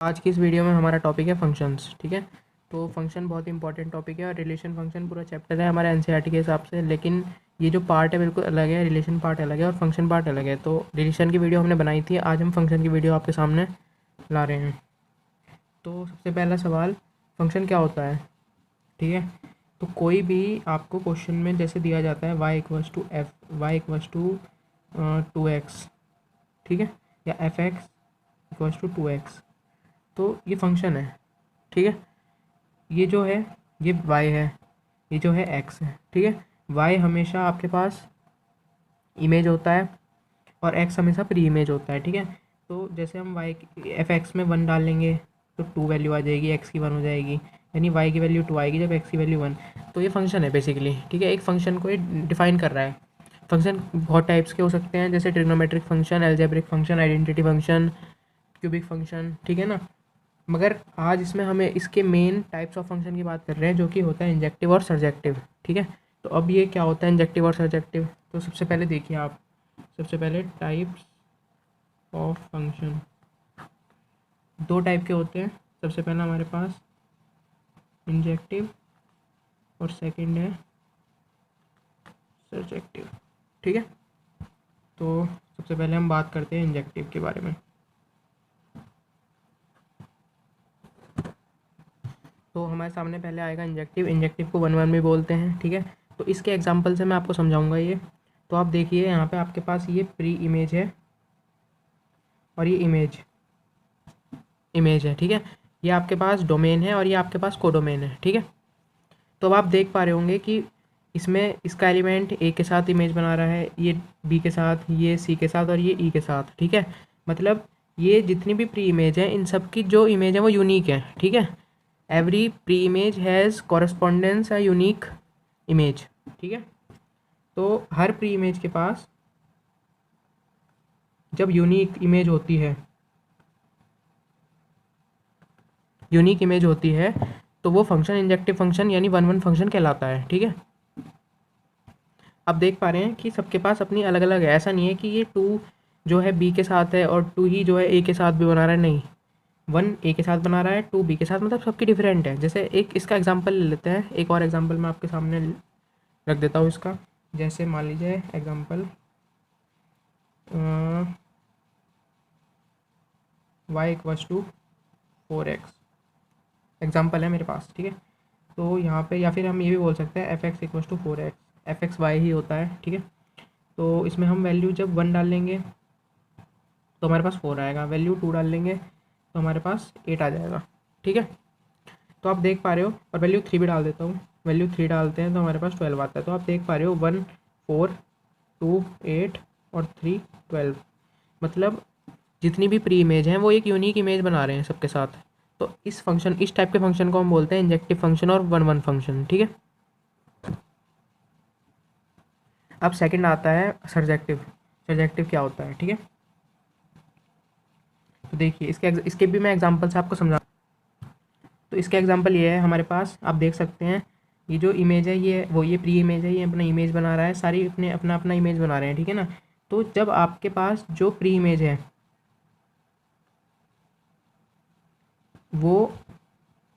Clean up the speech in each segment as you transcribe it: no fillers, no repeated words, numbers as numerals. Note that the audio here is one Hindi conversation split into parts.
आज की इस वीडियो में हमारा टॉपिक है फंक्शंस। ठीक है, तो फंक्शन बहुत इंपॉर्टेंट टॉपिक है और रिलेशन फंक्शन पूरा चैप्टर है हमारे एनसीईआरटी के हिसाब से, लेकिन ये जो पार्ट है बिल्कुल अलग है। रिलेशन पार्ट अलग है और फंक्शन पार्ट अलग है। तो रिलेशन की वीडियो हमने बनाई थी, आज हम फंक्शन की वीडियो आपके सामने ला रहे हैं। तो सबसे पहला सवाल, फंक्शन क्या होता है? ठीक है, तो कोई भी आपको क्वेश्चन में जैसे दिया जाता है y=f, y=2x, ठीक है, या f(x)=2x, तो ये फंक्शन है। ठीक है, ये जो है ये y है, ये जो है x है। ठीक है, y हमेशा आपके पास इमेज होता है और x हमेशा प्री इमेज होता है। ठीक है, तो जैसे हम y एफ एक्स में 1 डालेंगे तो 2 वैल्यू आ जाएगी, x की 1 हो जाएगी, यानी y की वैल्यू 2 आएगी जब x की वैल्यू 1। तो ये फंक्शन है बेसिकली। ठीक है, एक फंक्शन को ये डिफाइन कर रहा है। फंक्शन बहुत टाइप्स के हो सकते हैं, जैसे trigonometric function, algebraic function, identity function, cubic function. ठीक है ना, मगर आज इसमें हमें इसके मेन टाइप्स ऑफ फंक्शन की बात कर रहे हैं, जो कि होता है इंजेक्टिव और सर्जेक्टिव। ठीक है, तो अब ये क्या होता है इंजेक्टिव और सर्जेक्टिव? तो सबसे पहले देखिए आप, सबसे पहले टाइप्स ऑफ फंक्शन दो टाइप के होते हैं। सबसे पहला हमारे पास इंजेक्टिव और सेकंड है सर्जेक्टिव। ठीक है, तो सबसे पहले हम बात करते हैं इंजेक्टिव के बारे में। तो हमारे सामने पहले आएगा इंजेक्टिव। इंजेक्टिव को 1 1 भी बोलते हैं। ठीक है, तो इसके एग्जांपल से मैं आपको समझाऊंगा ये। तो आप देखिए यहाँ पे आपके पास ये प्री इमेज है और ये इमेज है। ठीक है, ये आपके पास डोमेन है और ये आपके पास कोडोमेन है। ठीक है, तो अब आप देख पा रहे होंगे कि इसमें इसका एलिमेंट ए के साथ इमेज बना रहा है, ये बी के साथ, ये सी के साथ और ये ई के साथ। ठीक है, मतलब ये जितनी भी प्री इमेज है इन सब की जो इमेज है वो यूनिक है। ठीक है, every pre image has correspondence a unique image. ठीक है, तो हर प्री इमेज के पास जब यूनिक इमेज होती है तो वो फंक्शन इंजेक्टिव फंक्शन यानी 1 1 फंक्शन कहलाता है। ठीक है, अब देख पा रहे हैं कि सबके पास अपनी अलग अलग है। ऐसा नहीं है कि ये 2 जो है बी के साथ है और 2 ही जो है ए के साथ भी बना रहा है, नहीं, 1 ए के साथ बना रहा है, 2 बी के साथ, मतलब सबकी डिफरेंट है। जैसे एक इसका एग्जांपल ले लेते हैं, एक और एग्जांपल मैं आपके सामने रख देता हूँ इसका। जैसे मान लीजिए एग्जांपल y=4x एग्जांपल है मेरे पास। ठीक है, तो यहाँ पे या फिर हम ये भी बोल सकते हैं f(x)=4x, f(x) y ही होता है। ठीक है, तो इसमें हम वैल्यू जब 1 डालेंगे तो हमारे पास 4 आएगा, वैल्यू 2 डाल लेंगे तो हमारे पास 8 आ जाएगा। ठीक है, तो आप देख पा रहे हो, और वैल्यू 3 भी डाल देता हूँ, वैल्यू 3 डालते हैं तो हमारे पास 12 आता है। तो आप देख पा रहे हो 1 4 2 8 और 3 12, मतलब जितनी भी प्री इमेज हैं वो एक यूनिक इमेज बना रहे हैं सबके साथ। तो इस टाइप के फंक्शन को हम बोलते हैं इंजेक्टिव फंक्शन और 1 1 फंक्शन। ठीक है, अब सेकंड आता है सर्जेक्टिव। सर्जेक्टिव क्या होता है? ठीक है, तो देखिए इसके भी मैं एग्जांपल से आपको समझा। तो इसका एग्जांपल ये है, हमारे पास आप देख सकते हैं ये जो इमेज है ये प्री इमेज है, ये अपना इमेज बना रहा है, सारी अपने अपना अपना इमेज बना रहे हैं। ठीक है ना, तो जब आपके पास जो प्री इमेज है वो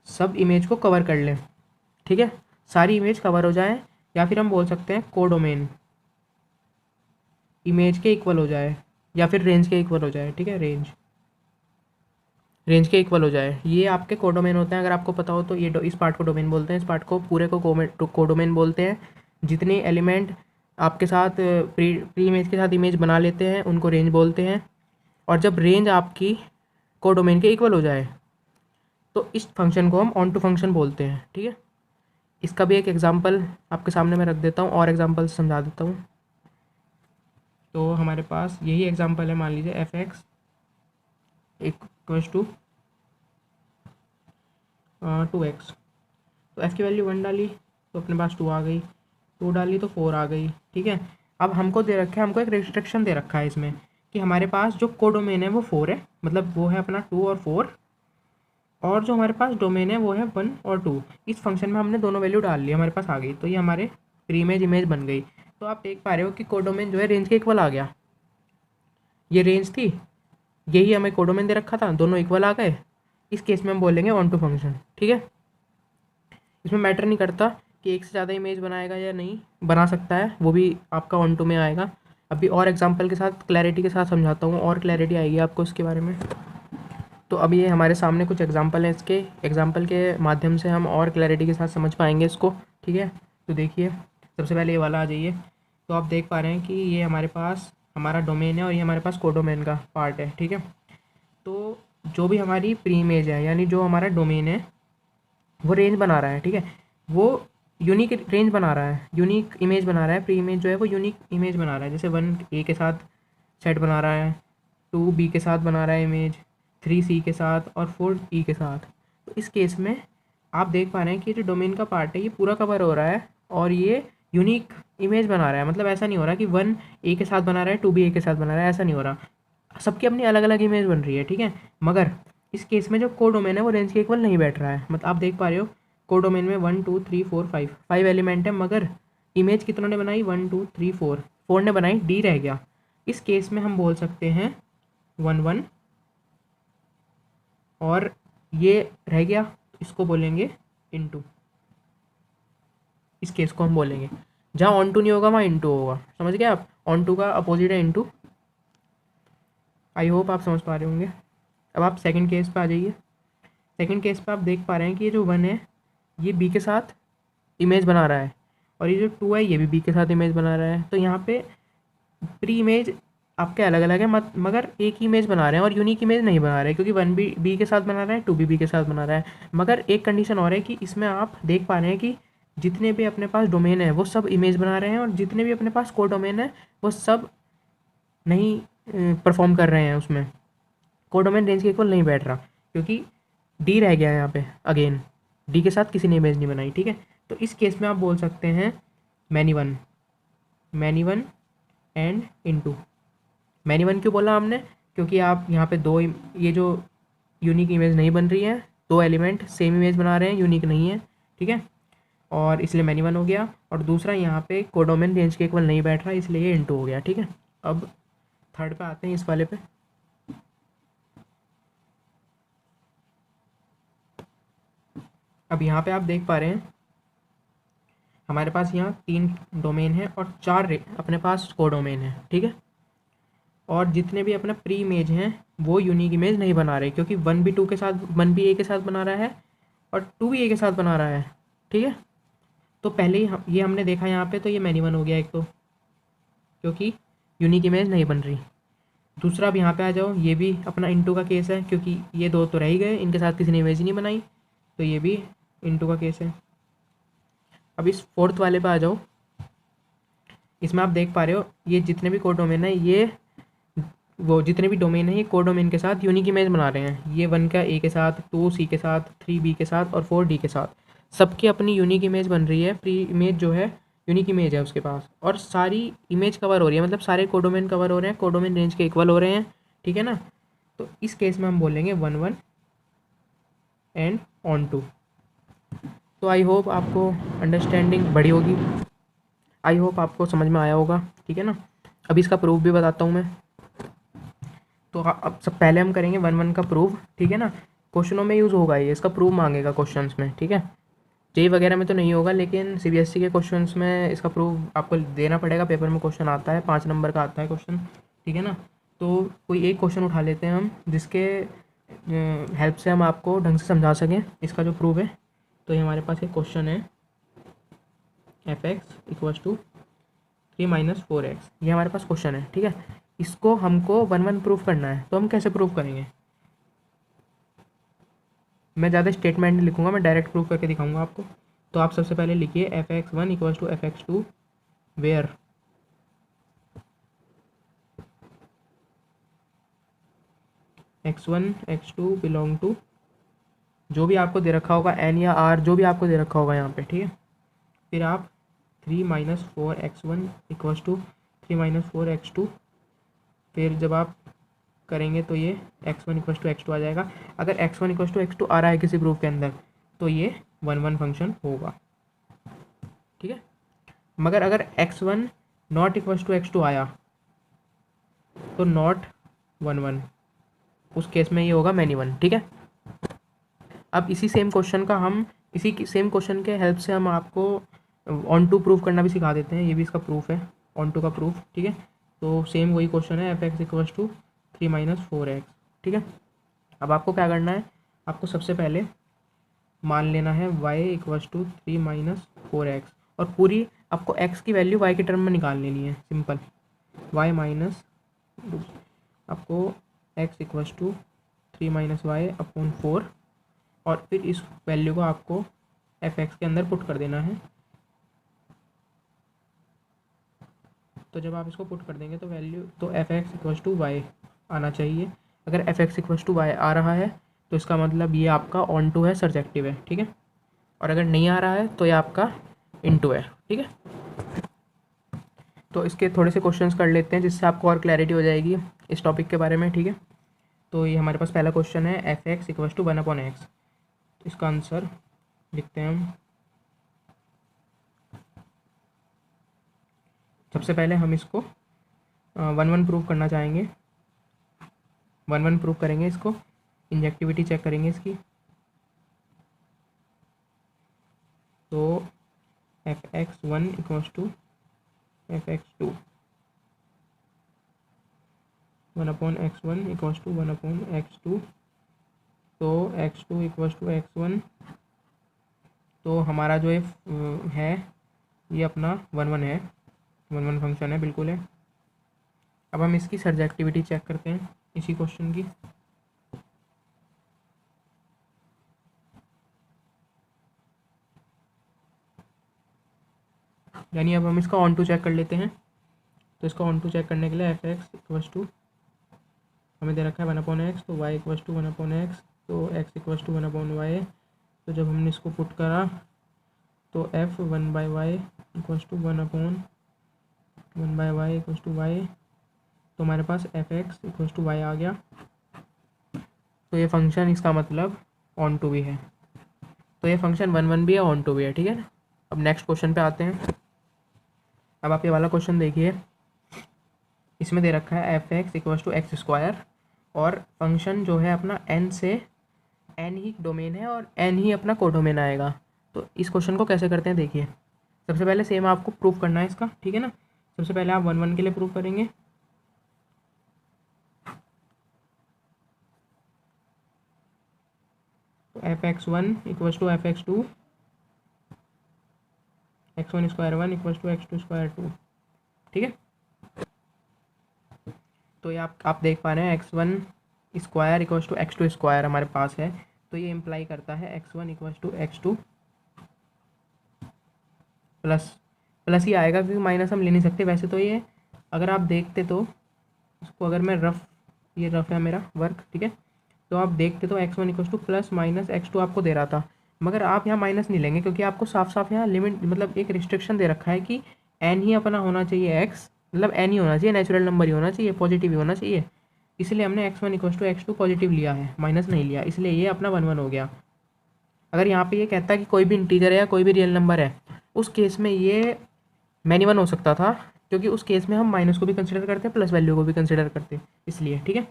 सब इमेज को कवर कर लें, ठीक है, सारी इमेज कवर हो जाए, या फिर हम बोल सकते हैं कोडोमेन इमेज के इक्वल हो जाए या फिर रेंज के इक्वल हो जाए। ठीक है, रेंज के इक्वल हो जाए, ये आपके कोडोमेन होते हैं। अगर आपको पता हो तो ये इस पार्ट को डोमेन बोलते हैं, इस पार्ट को पूरे को कोडोमेन बोलते हैं। जितने एलिमेंट आपके साथ प्री इमेज के साथ इमेज बना लेते हैं उनको रेंज बोलते हैं। और जब रेंज आपकी कोडोमेन के इक्वल हो जाए तो इस फंक्शन को हम ऑन टू फंक्शन बोलते हैं। ठीक है, इसका भी एक एग्जांपल आपके सामने मैं रख देता हूँ और एग्जांपल समझा देता हूँ। तो हमारे पास यही एग्जांपल है, मान लीजिए f(x) = 2x, तो f की वैल्यू 1 डाली तो अपने पास 2 आ गई, 2 डाली तो 4 आ गई। ठीक है, अब हमको दे रखा है, हमको एक रिस्ट्रिक्शन दे रखा है इसमें कि हमारे पास जो कोडोमेन है वो 4 है, मतलब वो है अपना 2 और 4, और जो हमारे पास डोमेन है वो है 1 और 2। इस फंक्शन में हमने दोनों वैल्यू डाल ली, हमारे पास आ गई, तो ये हमारे प्री इमेज बन गई। तो आप देख पा रहे हो कि कोडोमेन जो है रेंज के इक्वल आ गया। ये रेंज थी, यही हमें कोडोमेन दे रखा था, दोनों इक्वल आ गए, इस केस में हम बोलेंगे ऑन टू फंक्शन, ठीक है। इसमें मैटर नहीं करता कि एक से ज़्यादा इमेज बनाएगा या नहीं, बना सकता है, वो भी आपका ऑन टू में आएगा। अभी और एग्जांपल के साथ क्लैरिटी के साथ समझाता हूँ, और क्लैरिटी आएगी आपको इसके बारे में। तो अभी ये हमारे सामने कुछ एग्जांपल हैं, इसके एग्जांपल के माध्यम से हम और क्लैरिटी के साथ समझ पाएंगे इसको, ठीक है। तो देखिए, सबसे पहले ये वाला आ जाइए। तो आप देख पा रहे हैं कि ये हमारे पास हमारा डोमेन है और ये हमारे पास कोडोमेन का पार्ट है, ठीक है। तो जो भी हमारी प्री इमेज है, यानी जो हमारा डोमेन है वो रेंज बना रहा है, ठीक है। वो यूनिक रेंज बना रहा है, यूनिक इमेज बना रहा है। प्री इमेज जो है वो यूनिक इमेज बना रहा है। जैसे 1 ए के साथ सेट बना रहा है, 2 बी के साथ बना रहा है इमेज, 3 सी के साथ और 4 ई के साथ। तो इस केस में आप देख पा रहे हैं कि जो डोमेन का पार्ट है ये पूरा कवर हो रहा है और ये यूनिक इमेज बना रहा है। मतलब ऐसा नहीं हो रहा कि 1 ए के साथ बना रहा है, 2 बी ए के साथ बना रहा है, ऐसा नहीं हो रहा। सबकी अपनी अलग अलग इमेज बन रही है, ठीक है। मगर इस केस में जो कोडोमेन है वो रेंज के इक्वल नहीं बैठ रहा है। मतलब आप देख पा रहे हो कोडोमेन में 1 2 3 4 5 एलिमेंट है, मगर इमेज कितनों ने बनाई, 1 2 3 4 ने बनाई, डी रह गया। इस केस में हम बोल सकते हैं 1 1 और ये रह गया, इसको बोलेंगे इनटू। इस केस को हम बोलेंगे, जहाँ ऑन टू नहीं होगा वहाँ इनटू होगा। समझ गए आप, ऑन टू का अपोजिट है इनटू। आई होप आप समझ पा रहे होंगे। अब आप सेकंड केस पे आ जाइए। सेकंड केस पे आप देख पा रहे हैं कि ये जो 1 है ये बी के साथ इमेज बना रहा है और ये जो 2 है ये भी बी के साथ इमेज बना रहा है। तो यहाँ पे प्री इमेज आपके अलग अलग है, मगर एक ही इमेज बना रहे हैं और यूनिक इमेज नहीं बना रहे, क्योंकि 1 बी बी के साथ बना रहा है, 2 बी के साथ बना रहा है। मगर एक कंडीशन और है कि इसमें आप देख पा रहे हैं कि जितने भी अपने पास डोमेन है वो सब इमेज बना रहे हैं और जितने भी अपने पास को डोमेन है वो सब नहीं परफॉर्म कर रहे हैं। उसमें कोडोमेन रेंज के इक्वल नहीं बैठ रहा, क्योंकि डी रह गया है यहाँ पे। अगेन डी के साथ किसी ने इमेज नहीं बनाई, ठीक है। तो इस केस में आप बोल सकते हैं many one and into. Many one क्यों बोला हमने, क्योंकि आप यहाँ पे दो ये जो यूनिक इमेज नहीं बन रही है, दो एलिमेंट सेम इमेज बना रहे हैं, यूनिक नहीं है, ठीक है। और इसलिए मैनी वन हो गया। और दूसरा यहाँ पे कोडोमेन रेंज के इक्वल नहीं बैठ रहा, इसलिए ये इनटू हो गया, ठीक है। अब थर्ड पे आते हैं, इस वाले पे। अब यहाँ पे आप देख पा रहे हैं हमारे पास यहाँ 3 डोमेन है और 4 अपने पास कोडोमेन है, ठीक है। और जितने भी अपना प्री इमेज हैं वो यूनिक इमेज नहीं बना रहे, क्योंकि 1 भी 2 के साथ, 1 भी ए के साथ बना रहा है और 2 भी ए के साथ बना रहा है, ठीक है। तो पहले ही ये हमने देखा यहाँ पे, तो ये मैनी वन हो गया एक, तो क्योंकि यूनिक इमेज नहीं बन रही। दूसरा अब यहाँ पे आ जाओ, ये भी अपना इनटू का केस है, क्योंकि ये दो तो रह ही गए, इनके साथ किसी ने इमेज ही नहीं बनाई, तो ये भी इनटू का केस है। अब इस फोर्थ वाले पे आ जाओ। इसमें आप देख पा रहे हो ये जितने भी कोडोमेन है, ये वो जितने भी डोमेन है ये कोडोमेन के साथ यूनिक इमेज बना रहे हैं। ये 1 का ए के साथ, 2 सी के साथ, 3 बी के साथ और 4 डी के साथ, सबकी अपनी यूनिक इमेज बन रही है। प्री इमेज जो है यूनिक इमेज है उसके पास, और सारी इमेज कवर हो रही है, मतलब सारे कोडोमेन कवर हो रहे हैं, कोडोमेन रेंज के इक्वल हो रहे हैं, ठीक है ना। तो इस केस में हम बोलेंगे 1 1 एंड ऑन टू। तो आई होप आपको अंडरस्टैंडिंग बढ़ी होगी, आई होप आपको समझ में आया होगा, ठीक है ना। अभी इसका प्रूफ भी बताता हूँ मैं। तो अब सब पहले हम करेंगे 1 1 का प्रूफ, ठीक है ना। क्वेश्चनों में यूज़ होगा ये, इसका प्रूफ मांगेगा क्वेश्चंस में, ठीक है। जेई वगैरह में तो नहीं होगा, लेकिन सीबीएसई के क्वेश्चंस में इसका प्रूफ आपको देना पड़ेगा। पेपर में क्वेश्चन आता है, 5 नंबर का आता है क्वेश्चन, ठीक है ना। तो कोई एक क्वेश्चन उठा लेते हैं हम, जिसके हेल्प से हम आपको ढंग से समझा सकें इसका जो प्रूफ है। तो ये हमारे पास एक क्वेश्चन है, fx इक्वल्स टू 3 - 4x, ये हमारे पास क्वेश्चन है, ठीक है। इसको हमको 1 1 प्रूफ करना है, तो हम कैसे प्रूफ करेंगे। मैं ज़्यादा स्टेटमेंट नहीं लिखूंगा, मैं डायरेक्ट प्रूफ करके दिखाऊंगा आपको। तो आप सबसे पहले लिखिए fx1 equals to fx2 where x1 x2 belong to, जो भी आपको दे रखा होगा n या r, जो भी आपको दे रखा होगा यहाँ पे, ठीक है। फिर आप 3 - 4x1 इक्वल्स टू 3 - 4x2, फिर जब आप करेंगे तो ये x1 इक्वल्स टू x2 आ जाएगा। अगर x1 इक्वल्स टू x2 आ रहा है किसी प्रूफ के अंदर, तो ये 1 1 फंक्शन होगा, ठीक है। मगर अगर x1 not equals to x2 आया, तो नॉट 1 1, उस केस में ये होगा मैनी वन, ठीक है। अब इसी सेम क्वेश्चन का हम इसी सेम क्वेश्चन के हेल्प से हम आपको ऑन टू प्रूफ करना भी सिखा देते हैं। ये भी इसका प्रूफ है, ऑन टू का प्रूफ, ठीक है। तो सेम वही क्वेश्चन है, f(x) = 3 - 4x, ठीक है। अब आपको क्या करना है, आपको सबसे पहले मान लेना है y = 3 - 4x, और पूरी आपको x की वैल्यू y के टर्म में निकाल लेनी है, सिंपल। y माइनस आपको x = 3 - y/4, और फिर इस वैल्यू को आपको f(x) के अंदर पुट कर देना है। तो जब आप इसको पुट कर देंगे तो वैल्यू तो f(x) = y आना चाहिए। अगर f(x) = y आ रहा है तो इसका मतलब ये आपका ऑन टू है, सर्जेक्टिव है, ठीक है। और अगर नहीं आ रहा है तो ये आपका इनटू है, ठीक है। तो इसके थोड़े से क्वेश्चंस कर लेते हैं जिससे आपको और क्लैरिटी हो जाएगी इस टॉपिक के बारे में, ठीक है। तो ये हमारे पास पहला क्वेश्चन है, f(x) = 1/x। इसका आंसर लिखते हैं हम। सबसे पहले हम इसको 1 प्रूव करना चाहेंगे, 1 प्रूव करेंगे इसको, इंजेक्टिविटी चेक करेंगे इसकी। तो f(x1) = f(x2), 1/x1 = 1/x2। तो x2 = x1। तो हमारा जो है ये अपना 1 है, 1 फंक्शन है, बिल्कुल है। अब हम इसकी सर्जेक्टिविटी चेक करते हैं इसी क्वेश्चन की। यानी अब हम इसका ऑन टू चेक कर लेते हैं। तो इसका ऑन टू चेक करने के लिए f(x) = हमें दे रखा है 1/x, तो y = 1/x, तो x = 1/y। तो जब हमने इसको पुट करा तो f(1/y) = 1/1/y = y। तो हमारे पास f(x) = y आ गया। तो ये फंक्शन इसका मतलब ऑन टू भी है। तो ये फंक्शन 1 भी है, ऑन टू भी है, ठीक है ना। अब नेक्स्ट क्वेश्चन पे आते हैं। अब आप ये वाला क्वेश्चन देखिए, इसमें दे रखा है f(x) = x², और फंक्शन जो है अपना n से n ही डोमेन है और n ही अपना कोडोमेन आएगा। तो इस क्वेश्चन को कैसे करते हैं देखिए। सबसे पहले सेम आपको प्रूफ करना है इसका, ठीक है ना। सबसे पहले आप 1 के लिए प्रूफ करेंगे। तो f(x1) = f(x2), x1² 1 = x2² 2, ठीक है। तो ये आप देख पा रहे हैं x1² = x2² हमारे पास है। तो ये इम्प्लाई करता है x1 = x2 प्लस ही आएगा, क्योंकि माइनस हम ले नहीं सकते। वैसे तो ये अगर आप देखते तो इसको, अगर मैं ये रफ है मेरा वर्क, ठीक है। तो आप देखते तो x1 = +-x2 आपको दे रहा था, मगर आप यहाँ माइनस नहीं लेंगे क्योंकि आपको साफ साफ यहाँ लिमिट मतलब एक रिस्ट्रिक्शन दे रखा है कि n ही अपना होना चाहिए, x मतलब n ही होना चाहिए, नेचुरल नंबर ही होना चाहिए, पॉजिटिव ही होना चाहिए। इसलिए हमने x1 = x2 पॉजिटिव लिया है, माइनस नहीं लिया, इसलिए ये अपना 1 हो गया। अगर यहाँ पे ये कहता है कि कोई भी इंटीजर है या कोई भी रियल नंबर है, उस केस में ये मैनी 1 हो सकता था, क्योंकि उस केस में हम माइनस को भी कंसिडर करते हैं, प्लस वैल्यू को भी कंसिडर करते हैं, इसलिए, ठीक है।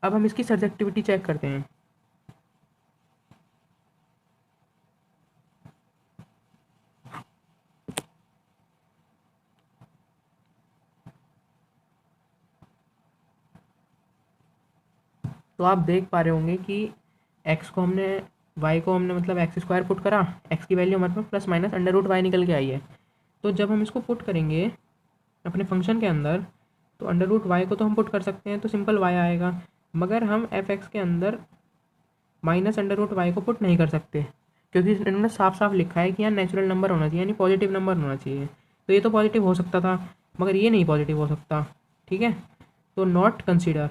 अब हम इसकी सर्जेक्टिविटी चेक करते हैं। तो आप देख पा रहे होंगे कि x को हमने y को हमने मतलब x² पुट करा, x की वैल्यू हमारे पास ±√y निकल के आई है। तो जब हम इसको पुट करेंगे अपने फंक्शन के अंदर, तो √y को तो हम पुट कर सकते हैं, तो सिंपल y आएगा। मगर हम f(x) के अंदर -√y को पुट नहीं कर सकते, क्योंकि इन्होंने साफ साफ लिखा है कि यहाँ नेचुरल नंबर होना चाहिए, यानी पॉजिटिव नंबर होना चाहिए। तो ये तो पॉजिटिव हो सकता था, मगर ये नहीं पॉजिटिव हो सकता, ठीक है। तो नॉट कंसिडर,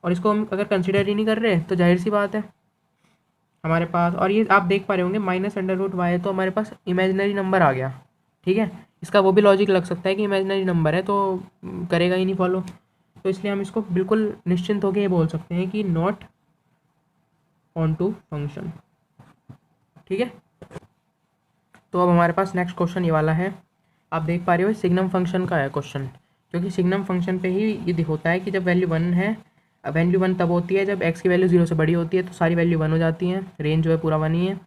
और इसको हम अगर कंसिडर ही नहीं कर रहे तो जाहिर सी बात है हमारे पास, और ये आप देख पा रहे होंगे -√y, तो हमारे पास इमेजिनरी नंबर आ गया, ठीक है। इसका वो भी लॉजिक लग सकता है कि इमेजिनरी नंबर है तो करेगा ही नहीं फॉलो, तो इसलिए हम इसको बिल्कुल निश्चिंत होकर ये बोल सकते हैं कि नॉट ऑन टू फंक्शन, ठीक है। तो अब हमारे पास नेक्स्ट क्वेश्चन ये वाला है। आप देख पा रहे हो सिग्नम फंक्शन का है क्वेश्चन, क्योंकि सिग्नम फंक्शन पे ही ये होता है कि जब वैल्यू 1 है, वैल्यू 1 तब होती है जब x की वैल्यू 0 से बड़ी होती है, तो सारी वैल्यू 1 हो जाती हैं, रेंज जो है पूरा 1 ही है।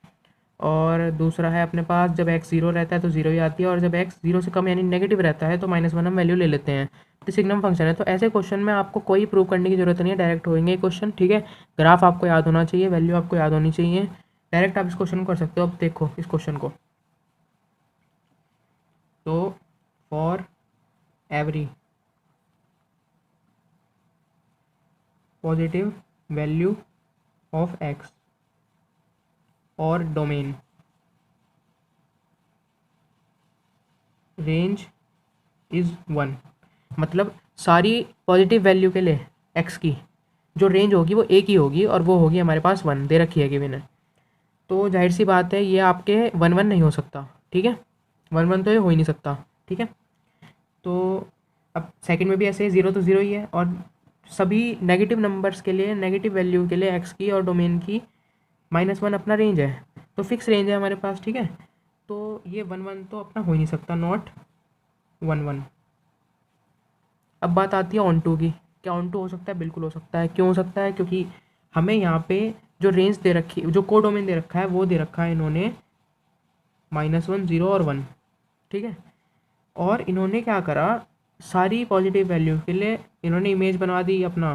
और दूसरा है अपने पास जब x 0 रहता है तो 0 ही आती है, और जब x 0 से कम यानी नेगेटिव रहता है तो -1 हम वैल्यू ले लेते हैं। तो सिग्नम फंक्शन है। तो ऐसे क्वेश्चन में आपको कोई प्रूव करने की जरूरत नहीं है, डायरेक्ट होंगे क्वेश्चन, ठीक है। ग्राफ आपको याद होना चाहिए, वैल्यू आपको याद होनी चाहिए, डायरेक्ट आप इस क्वेश्चन को कर सकते हो। अब देखो इस क्वेश्चन को, तो for every positive value of x और डोमेन रेंज इज़ 1, मतलब सारी पॉजिटिव वैल्यू के लिए x की जो रेंज होगी वो एक ही होगी, और वो होगी हमारे पास 1 दे रखी है गिवन है। तो जाहिर सी बात है ये आपके 1 1 नहीं हो सकता, ठीक है, 1 1 तो ये हो ही नहीं सकता, ठीक है। तो अब सेकंड में भी ऐसे 0 तो 0 ही है, और सभी नेगेटिव नंबर्स के लिए, नेगेटिव वैल्यू के लिए x की और डोमेन की -1 अपना रेंज है, तो फिक्स रेंज है हमारे पास, ठीक है। तो ये 1 1 तो अपना हो ही नहीं सकता, नॉट 1 1। अब बात आती है ऑन टू की। क्या ऑन टू हो सकता है? बिल्कुल हो सकता है। क्यों हो सकता है? क्योंकि हमें यहाँ पे जो रेंज दे रखी, जो को डोमेन दे रखा है वो दे रखा है इन्होंने -1 0 और 1, ठीक है। और इन्होंने क्या करा, सारी पॉजिटिव वैल्यू के लिए इन्होंने इमेज बनवा दी अपना,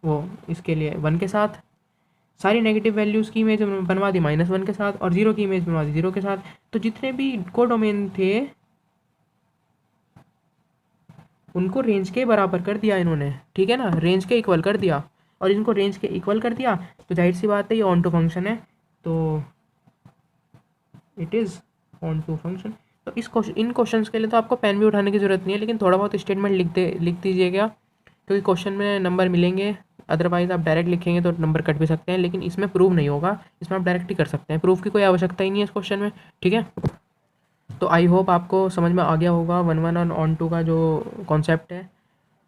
वो इसके लिए 1 के साथ, सारी नेगेटिव वैल्यूज़ की इमेज बनवा दी -1 के साथ, और 0 की इमेज बनवा दी 0 के साथ। तो जितने भी को डोमेन थे उनको रेंज के बराबर कर दिया इन्होंने, ठीक है ना, रेंज के इक्वल कर दिया, और इनको रेंज के इक्वल कर दिया, तो जाहिर सी बात है ये ऑन टू फंक्शन है, तो it is onto function. तो इन क्वेश्चंस के लिए तो आपको पेन भी उठाने की ज़रूरत नहीं है, लेकिन थोड़ा बहुत स्टेटमेंट लिख दीजिएगा, क्योंकि क्वेश्चन में नंबर मिलेंगे, अदरवाइज़ आप डायरेक्ट लिखेंगे तो नंबर कट भी सकते हैं, लेकिन इसमें प्रूव नहीं होगा, इसमें आप डायरेक्ट ही कर सकते हैं, प्रूफ की कोई आवश्यकता ही नहीं है इस क्वेश्चन में, ठीक है। तो आई होप आपको समझ में आ गया होगा 1 1 और ऑन टू का जो कॉन्सेप्ट है।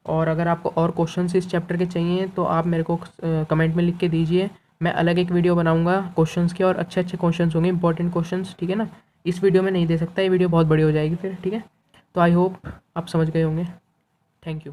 और अगर आपको और क्वेश्चंस इस चैप्टर के चाहिए तो आप मेरे को कमेंट में लिख के दीजिए, मैं अलग एक वीडियो बनाऊंगा क्वेश्चंस के, और अच्छे अच्छे क्वेश्चंस होंगे, इंपॉर्टेंट क्वेश्चंस, ठीक है ना। इस वीडियो में नहीं दे सकता, ये वीडियो बहुत बड़ी हो जाएगी फिर, ठीक है। तो आई होप आप समझ गए होंगे। Thank you.